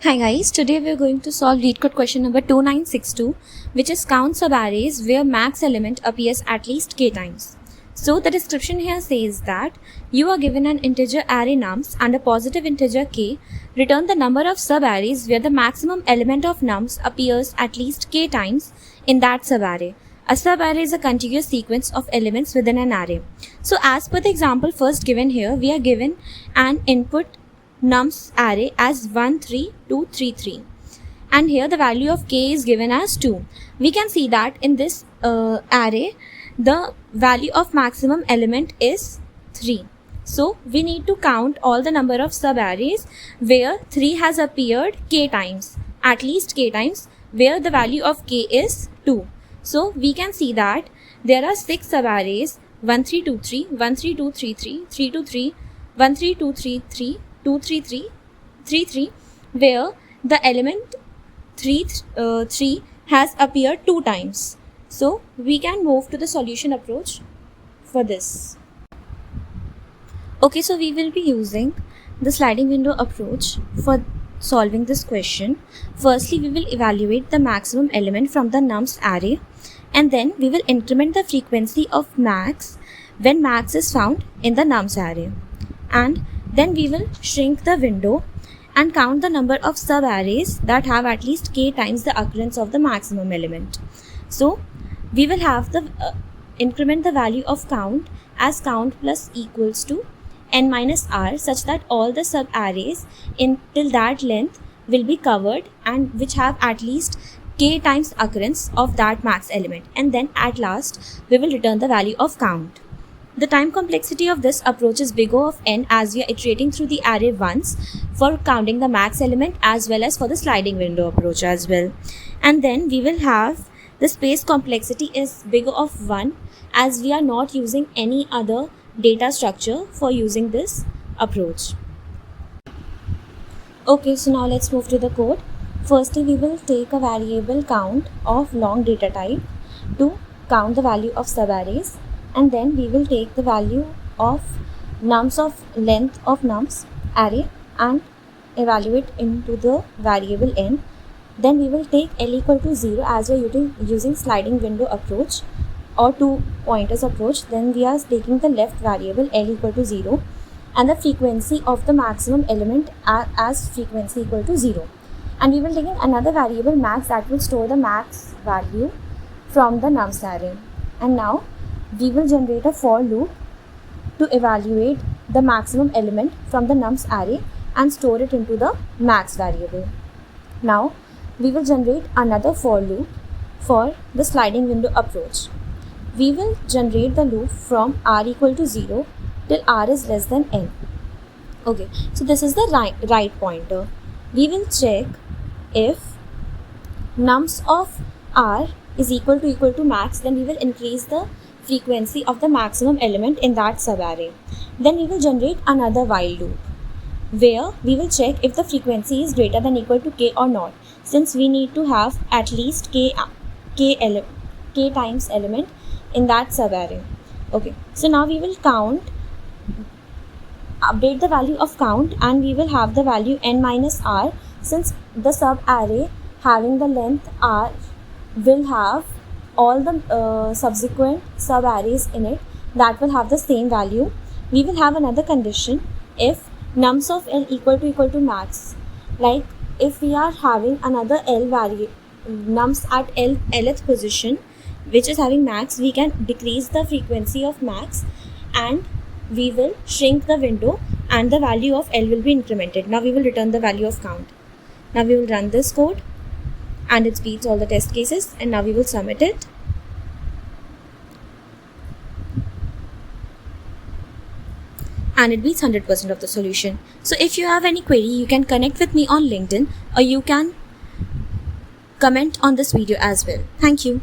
Hi guys, today we are going to solve LeetCode question number 2962, which is count subarrays where max element appears at least k times. So the description here says that you are given an integer array nums and a positive integer k. Return the number of subarrays where the maximum element of nums appears at least k times in that subarray. A subarray is a contiguous sequence of elements within an array. So as per the example first given here, we are given an input nums array as 1 3 2 3 3, and here the value of k is given as 2. We can see that in this array the value of maximum element is 3. So we need to count all the number of subarrays where 3 has appeared k times, at least k times, where the value of k is 2. So we can see that there are 6 subarrays: 1 3 2 3, 1 3 2 3 3, 3 2 3, 1 3 2 3 3, 2 3 3, 3 3, where the element 3 has appeared 2 times. So we can move to the solution approach for this. Okay, so we will be using the sliding window approach for solving this question. Firstly, we will evaluate the maximum element from the nums array, and then we will increment the frequency of max when max is found in the nums array, and then we will shrink the window and count the number of subarrays that have at least k times the occurrence of the maximum element. So we will have the increment the value of count as count plus equals to n minus r, such that all the subarrays till that length will be covered and which have at least k times occurrence of that max element, and then at last we will return the value of count. The time complexity of this approach is big O of n, as we are iterating through the array once for counting the max element as well as for the sliding window approach as well. And then we will have the space complexity is big O of 1, as we are not using any other data structure for using this approach. Okay, so now let's move to the code. Firstly, we will take a variable count of long data type to count the value of subarrays, and then we will take the value of nums of length of nums array and evaluate into the variable n. Then we will take L equal to 0, as we are using sliding window approach or two pointers approach. Then we are taking the left variable L equal to 0 and the frequency of the maximum element as frequency equal to 0, and we will taking another variable max that will store the max value from the nums array. And now we will generate a for loop to evaluate the maximum element from the nums array and store it into the max variable. Now we will generate another for loop for the sliding window approach. We will generate the loop from r equal to 0 till r is less than n. Okay, so this is the right pointer. We will check if nums of r is equal to max, then we will increase the frequency of the maximum element in that subarray. Then we will generate another while loop where we will check if the frequency is greater than equal to k or not, since we need to have at least k times element in that subarray. Okay, so now we will update the value of count, and we will have the value n minus r, since the subarray having the length r will have all the subsequent subarrays in it that will have the same value. We will have another condition if nums of L equal to max, like if we are having another L nums at lth position which is having max, we can decrease the frequency of max and we will shrink the window and the value of L will be incremented. Now we will return the value of count. Now we will run this code and it beats all the test cases, and now we will submit it. And it beats 100% of the solution. So if you have any query, you can connect with me on LinkedIn, or you can comment on this video as well. Thank you.